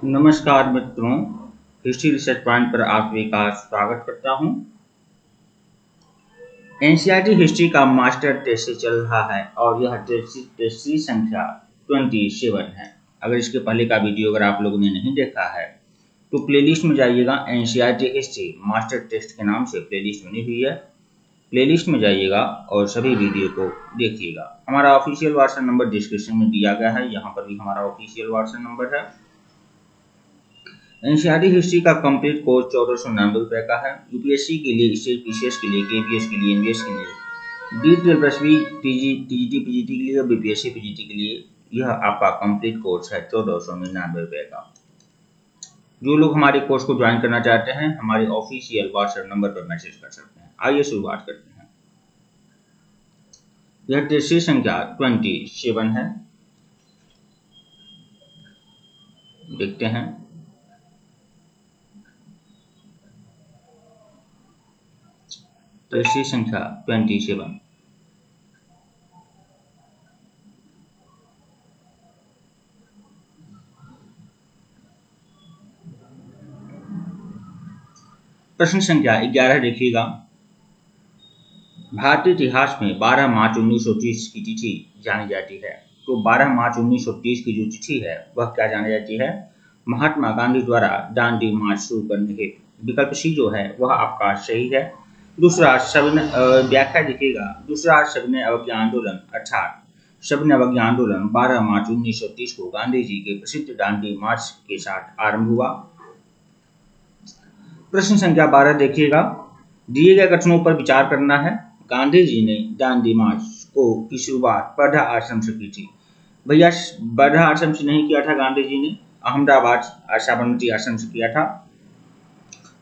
नमस्कार मित्रों, history research point पर आप सभी का स्वागत करता हूं। एनसीईआरटी हिस्ट्री का मास्टर टेस्ट चल रहा है और यह टेस्ट संख्या 27 है। अगर इसके पहले का वीडियो अगर आप लोगों ने नहीं देखा है तो प्लेलिस्ट में जाइएगा। एनसीईआरटी हिस्ट्री मास्टर टेस्ट के नाम से प्लेलिस्ट बनी हुई है, प्लेलिस्ट में जाइएगा और सभी वीडियो को देखिएगा। हमारा ऑफिशियल व्हाट्सएप नंबर डिस्क्रिप्शन में दिया गया है, यहाँ पर भी हमारा ऑफिशियल व्हाट्सएप नंबर है। एनसीईआरटी हिस्ट्री का कंप्लीट कोर्स 1499 का है। यूपीएससी के लिए, स्टेट पीसीएस के लिए, केपीएस के लिए, एनवीएस के लिए, डी12+B, टीजीटी पीजीटी के लिए और बीपीएससी पीजीटी के लिए यह आपका कंप्लीट कोर्स है 1499 का। जो लोग हमारे कोर्स को ज्वाइन करना चाहते हैं हमारे ऑफिशियल व्हाट्सएप नंबर पर मैसेज कर सकते हैं। आइए शुरुआत करते हैं। यह टेस्ट संख्या 27 है, देखते हैं। टेस्ट संख्या 27। प्रश्न संख्या 11 देखिएगा। भारतीय इतिहास में 12 मार्च 1930 की तिथि जानी जाती है। तो 12 मार्च 1930 की जो तिथि है वह क्या जानी जाती है? महात्मा गांधी द्वारा दांडी मार्च शुरू करने हेतु। विकल्प सी जो है वह आपका सही है। दूसरा व्याख्या देखिएगा। दूसरा सविनय अवज्ञा आंदोलन अर्थात सविनय अवज्ञा आंदोलन 12 मार्च 1930 को गांधी जी के प्रसिद्ध दांडी मार्च के साथ आरंभ हुआ। प्रश्न संख्या 12 देखिएगा। दिए गए कथनों पर विचार करना है। गांधी जी ने दांडी मार्च की शुरुआत वर्धा आश्रम से की थी। भैया, वर्धा आश्रम से नहीं किया था गांधी जी ने, अहमदाबाद साबरमती आश्रम से किया था,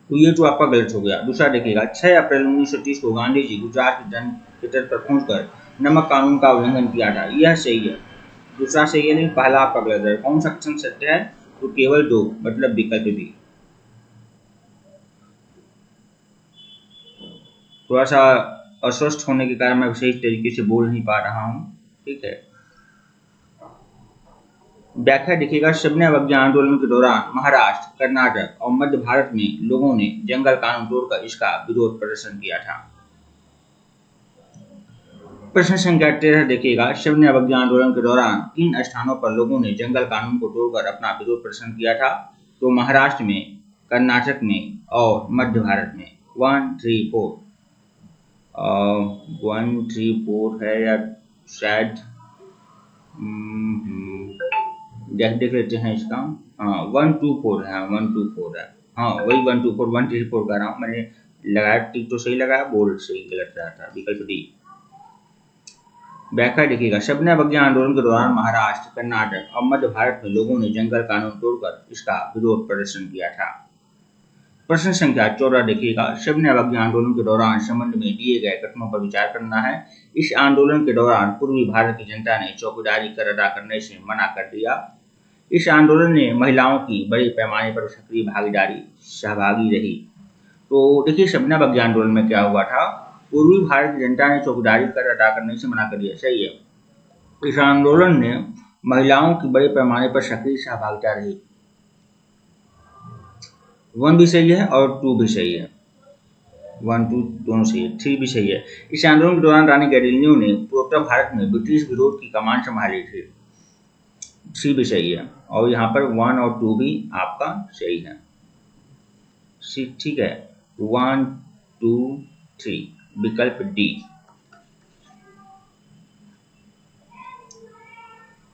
तो ये तो आपका गलत हो गया। दूसरा देखिएगा। 6 अप्रैल 1930 को गांधी जी गुजरात के तट पर पहुंचकर नमक कानून का उल्लंघन किया था। यह सही है। दूसरा सही है नहीं, पहला आपका गलत है। कौन सा कथन सत्य है? तो केवल 2, मतलब विकल्प बी। थोड़ा सा अस्वस्थ होने के कारण मैं सही तरीके से बोल नहीं पा रहा हूँ, ठीक है। व्याख्या देखिएगा। सविनय अवज्ञा आंदोलन के दौरान महाराष्ट्र, कर्नाटक और मध्य भारत में लोगों ने जंगल कानून तोड़कर इसका विरोध प्रदर्शन किया था। प्रश्न संख्या 13 देखिएगा। सविनय अवज्ञा आंदोलन के दौरान किन स्थानों पर लोगों ने जंगल कानून को तोड़कर अपना विरोध प्रदर्शन किया था? तो महाराष्ट्र में, कर्नाटक में और मध्य भारत में। 1, 3, 4 1, 3, 4 है या शायद देख लेते हैं इसका। हाँ, 1, 2, 4 है। 1, 2, 4 है। हाँ, वही 1, 2, 4 1, 3, 4 कह रहा हूँ। मैंने लगाया, टिक तो सही लगाया, बोर्ड सही गलत रहा था। विकल्प डी। व्याख्या देखिएगा। सविनय अवज्ञा आंदोलन के दौरान महाराष्ट्र, कर्नाटक और मध्य भारत में लोगों ने जंगल कानून तोड़कर इसका विरोध प्रदर्शन किया था। प्रश्न संख्या 14 देखिएगा। सविनय अवज्ञा आंदोलन के दौरान संबंध में दिए गए कथनों पर विचार करना है। इस आंदोलन के दौरान पूर्वी भारत की जनता ने चौकीदारी कर अदा करने से मना कर दिया। इस आंदोलन ने महिलाओं की बड़े पैमाने पर सक्रिय सहभागी रही। तो देखिए, सविनय अवज्ञा आंदोलन में क्या हुआ था? पूर्वी भारत की जनता ने चौकीदारी कर अदा करने से मना कर दिया। सही है। इस आंदोलन ने महिलाओं की बड़े पैमाने पर सक्रिय सहभागिता रही। 1 भी सही है और 2 भी सही है। 1, 2 दोनों सही है। 3 भी सही है। इस आंदोलन के दौरान रानी गैडिलियो ने पूर्वोत्तर भारत में ब्रिटिश विरोध की कमान संभाली थी। 3 भी सही है। और यहाँ पर 1 और 2 भी आपका सही है। ठीक है। 1, 2, 3 विकल्प डी।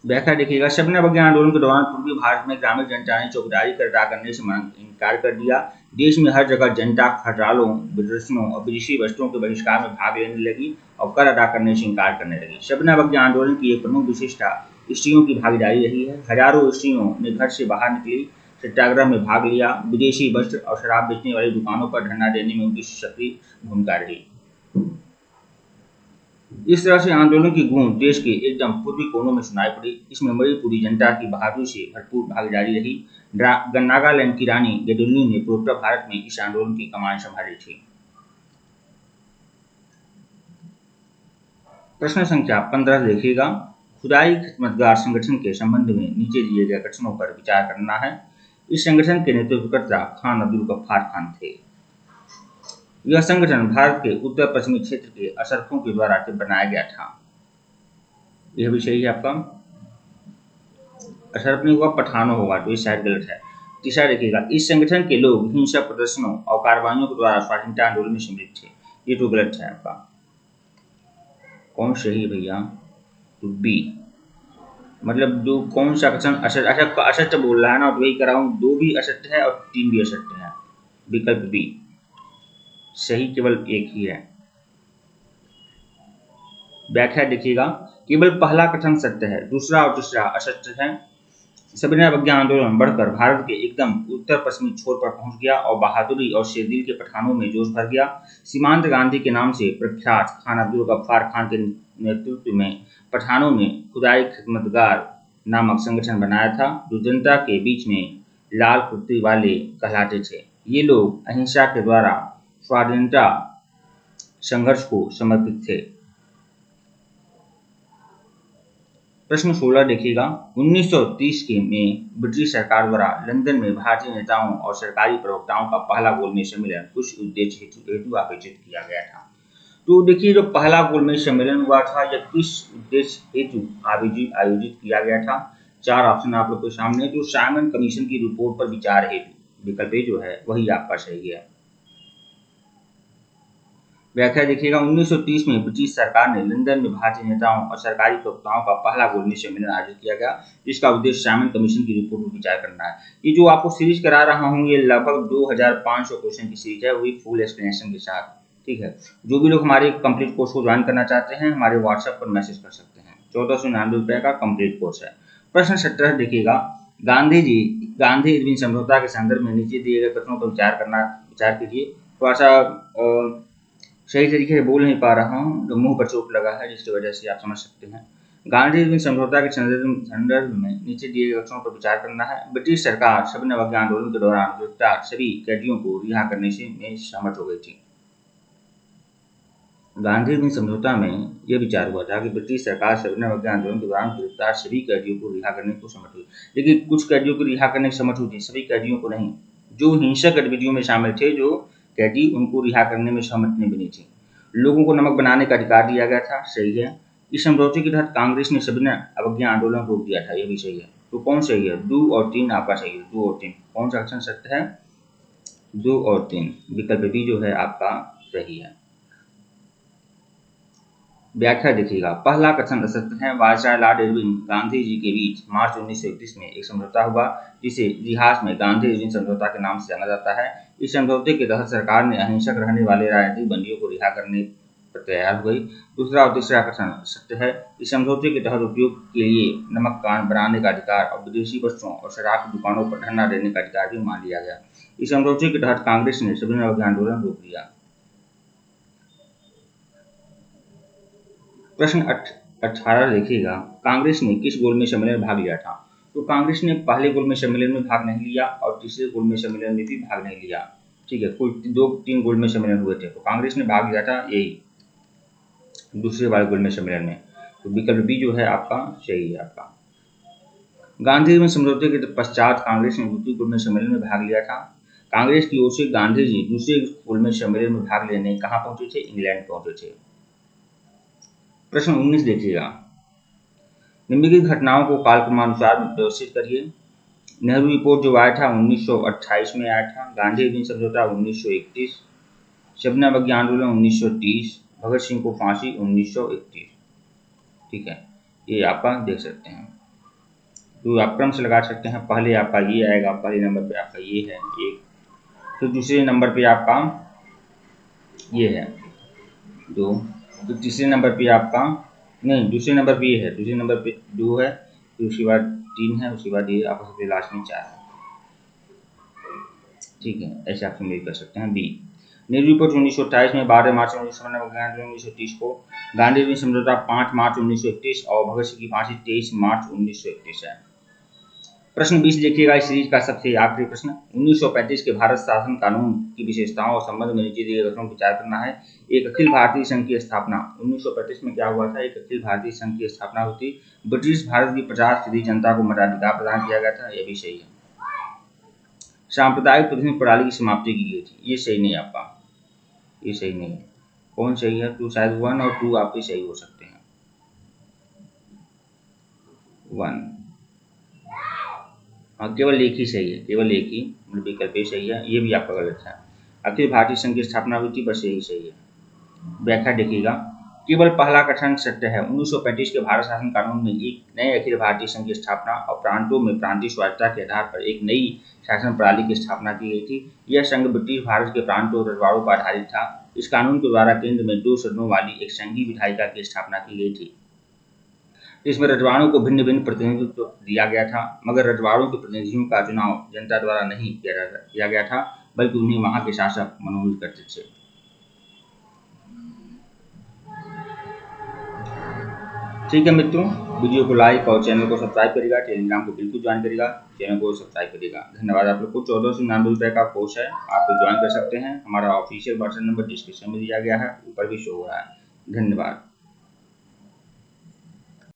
व्याख्या देखिएगा। सविनय अवज्ञा आंदोलन के दौरान पूर्वी भारत में ग्रामीण जनता ने चौकीदारी कर अदा करने से इनकार कर दिया। देश में हर जगह जनता हड़तालों, प्रदर्शनों और विदेशी वस्तुओं के बहिष्कार में भाग लेने लगी और कर अदा करने से इनकार करने लगी। सविनय अवज्ञा आंदोलन की एक प्रमुख विशेषता स्त्रियों की भागीदारी रही है। हजारों स्त्रियों ने घर से बाहर निकली, सत्याग्रह में भाग लिया। विदेशी वस्त्र और शराब बेचने वाली दुकानों पर धरना देने में उनकी सक्रिय भूमिका रही। इस तरह से आंदोलन की गूंज देश के एकदम पूर्वी कोनों में सुनाई पड़ी। इसमें बड़ी पूरी जनता की बहादुरी से भरपूर भागीदारी रही। नागालैंड की रानी गैडिलियो ने पूर्वोत्तर भारत में इस आंदोलन की कमान संभाली थी। प्रश्न संख्या 15 देखिएगा। खुदाई खिदमतगार संगठन के संबंध में नीचे दिए गए कथनों पर विचार करना है। इस संगठन के नेतृत्वकर्ता खान अब्दुल गफ्फार खान थे। यह संगठन भारत के उत्तर पश्चिमी क्षेत्र के अशरफों के द्वारा बनाया गया था। यह भी सही है आपका। अशरफ नहीं होगा, पठानों होगा, तो इस साइड गलत है। तीसरा देखिएगा, इस संगठन के लोग हिंसक प्रदर्शनों और कार्रवाइयों के द्वारा स्वाधीनता आंदोलन में सम्मिलित थे। ये तो गलत है आपका। कौन सही है भैया? तो बी, मतलब जो कौन सा कथन असत्य बोल रहा है ना, तो वही कराऊं। 2 भी असत्य है और 3 भी असत्य है। विकल्प बी सही, केवल एक ही है। व्याख्या देखिएगा, केवल पहला कथन सत्य है, दूसरा और तीसरा असत्य है। सविनय अवज्ञा आंदोलन बढ़कर भारत के एकदम उत्तर पश्चिमी छोर पर पहुंच गया और बहादुरी और शेरदिल के पठानों में जोश भर गया। सीमांत गांधी के नाम से प्रख्यात खान अब्दुल गफ्फार खान के नेतृत्व में पठानों ने खुदाई खिदमतगार नामक संगठन बनाया था, जो जनता के बीच में लाल कुर्ती वाले कहलाते थे। ये लोग अहिंसा के द्वारा स्वाधीनता संघर्ष को समर्पित थे। प्रश्न 16 देखिएगा, 1930 में ब्रिटिश सरकार द्वारा लंदन में भारतीय नेताओं और सरकारी प्रवक्ताओं का पहला गोलमेज सम्मेलन कुछ उद्देश्य हेतु आयोजित किया गया था। तो देखिए, जो पहला गोलमेज सम्मेलन हुआ था, यह किस उद्देश्य हेतु आयोजित किया गया था? 4 ऑप्शन आप लोग के सामने। जो साइमन कमीशन की रिपोर्ट पर विचार हेतु, विकल्प ए जो है वही आपका सही है। व्याख्या देखिएगा, 1930 में ब्रिटिश सरकार ने लंदन में भारतीय नेताओं और सरकारी प्रवक्ताओं का पहला गोलमेज सम्मेलन आयोजित किया गया, जिसका उद्देश्य साइमन कमीशन की रिपोर्ट पर विचार करना है। ये जो आपको सीरीज करा रहा हूँ, ये लगभग 2500 क्वेश्चन की सीरीज है, वही फुल एक्सप्लेनेशन के साथ। ठीक है, जो भी लोग हमारे कंप्लीट कोर्स को ज्वाइन करना चाहते हैं, हमारे व्हाट्सएप पर मैसेज कर सकते हैं। 1499 रुपये का कंप्लीट कोर्स है। प्रश्न 17 देखिएगा, गांधी इरविन समझौता के संदर्भ में नीचे दिए गए कथनों पर विचार कीजिए। थोड़ा सा सही तरीके से बोल नहीं पा रहा हूँ, तो मुंह पर चोट लगा है, जिसकी वजह से आप समझ सकते हैं। गांधी इरविन समझौता के संदर्भ में नीचे दिए गए कथनों पर विचार करना है। ब्रिटिश सरकार सविनय अवज्ञा आंदोलन के दौरान गिरफ्तार सभी कैदियों को रिहा करने में सहमत हो गई थी। गांधी इरविन समझौता में यह विचार हुआ था कि ब्रिटिश सरकार सविनय अवज्ञा आंदोलन के दौरान गिरफ्तार सभी कैदियों को रिहा करने को सहमत हुई, लेकिन कुछ कैदियों को रिहा करने की सहमत हुई थी, सभी कैदियों को नहीं। जो हिंसक गतिविधियों में शामिल थे, जो कैदी, उनको रिहा करने में सहमत नहीं बनी थी। लोगों को नमक बनाने का अधिकार दिया गया था, सही है। इस समझौते के तहत कांग्रेस ने सविनय अवज्ञा आंदोलन रोक दिया था, यह भी सही है। तो कौन सही है? 2 और 3 आपका सही है। 2 और 3 कौन सा ऑप्शन सत्य है? 2 और 3, विकल्प बी जो है आपका सही है। व्याख्या देखिएगा, पहला कथन असत्य है। Viceroy Lord Irwin Gandhi ji के बीच मार्च 1931 में एक समझौता हुआ, जिसे इतिहास में गांधी इरविन समझौता के नाम से जाना जाता है। इस समझौते के तहत सरकार ने अहिंसक रहने वाले राजनीतिक बंदियों को रिहा करने पर तैयार हो गई। दूसरा और तीसरा कथन सत्य है। इस समझौते के तहत उपयोग के लिए नमक कान बनाने का अधिकार और विदेशी वस्त्रों और शराब की दुकानों पर धरना देने का अधिकार भी मान लिया गया। इस समझौते के तहत कांग्रेस ने सविनय अवज्ञा आंदोलन रोक दिया। प्रश्न 18 देखिएगा, कांग्रेस ने किस गोलमेज सम्मेलन में भाग लिया था? तो कांग्रेस ने पहले गोलमेज सम्मेलन में भाग नहीं लिया और तीसरे गोलमेज सम्मेलन में भी भाग नहीं लिया। ठीक है, कुल 2-3 गोलमेज सम्मेलन हुए थे, तो कांग्रेस ने भाग लिया था यही दूसरे वाले गोलमेज सम्मेलन में। तो विकल्प बी जो है आपका सही है। आपका गांधी इरविन समझौते के पश्चात कांग्रेस ने दूसरे गोलमेज सम्मेलन में भाग लिया था। कांग्रेस की ओर से गांधी जी दूसरे गोलमेज सम्मेलन में भाग लेने कहाँ पहुंचे थे? इंग्लैंड पहुंचे थे। प्रश्न 19 देखिएगा, निम्नलिखित घटनाओं को कालक्रमानुसार व्यवस्थित करिए। नेहरू रिपोर्ट जो आया था 1928 में आया था। गांधी इरविन समझौता 1931, सविनय अवज्ञा आंदोलन 1930, भगत सिंह को फांसी 1931। ठीक है, ये आपका देख सकते हैं। तो आप क्रम से लगा सकते हैं, पहले आपका ये आएगा, पहले नंबर पे आपका ये है 1, फिर दूसरे नंबर पे आपका ये है 2, तो तीसरे नंबर पे आपका नहीं, दूसरे नंबर पे ये है, दूसरे नंबर पे 2 है, फिर उसके बाद 3 है, उसके बाद ये आपका सबसे लास्ट में 4 है। ठीक है, ऐसे आप सम्मिलित कर सकते हैं। बी, नेहरू रिपोर्ट 1928 में 12 मार्च 1930 को, गांधी इरविन समझौता 5 मार्च 1931 और भगत सिंह की फांसी 23 मार्च 1931 है। प्रश्न 20 देखिएगा, इस सीरीज का सबसे आखिरी प्रश्न। 1935 के भारत शासन कानून की विशेषताओं और संबंध में नीचे दिए कथनों पर विचार करना है। एक अखिल भारतीय संघ की स्थापना। 1935 में क्या हुआ था? एक अखिल भारतीय संघ की स्थापना हुई। ब्रिटिश भारत की 50% जनता को मताधिकार प्रदान किया गया था, यह भी सही है। सांप्रदायिक प्रतिनिधि प्रणाली की समाप्ति की गई थी। ये सही नहीं है आपका, ये सही नहीं है। कौन सही है? 2 शायद 1 और 2 आपके सही हो सकते हैं। 1 हाँ, केवल एक ही सही है, केवल एक ही विकल्प ही सही है। ये भी आपका गलत है। अखिल भारतीय संघ की स्थापना हुई थी, बस यही सही है। व्याख्या देखिएगा, केवल पहला कथन सत्य है। 1935 के भारत शासन कानून में एक नए अखिल भारतीय संघ की स्थापना और प्रांतों में प्रांतीय स्वायत्तता के आधार पर एक नई शासन प्रणाली की स्थापना की गई थी। यह संघ ब्रिटिश भारत के प्रांतों और रजवाड़ों पर आधारित था। इस कानून के द्वारा केंद्र में 2 सदनों वाली एक संघीय विधायिका की स्थापना की गई थी। इसमें रजवाड़ों को भिन्न भिन्न प्रतिनिधित्व दिया गया था, मगर रजवाड़ों के प्रतिनिधियों का चुनाव जनता द्वारा नहीं किया गया था, बल्कि उन्हें वहां के शासक मनोनीत करते थे। ठीक है मित्रों, वीडियो को लाइक और चैनल को सब्सक्राइब करिएगा। टेलीग्राम को बिल्कुल ज्वाइन करिएगा, चैनल को सब्सक्राइब करिएगा। धन्यवाद। आप लोग को 1499 का कोर्स है, आप लोग ज्वाइन कर सकते हैं। हमारा ऑफिशियल व्हाट्सएप नंबर डिस्क्रिप्शन में दिया गया है, ऊपर भी शो हो रहा है। धन्यवाद।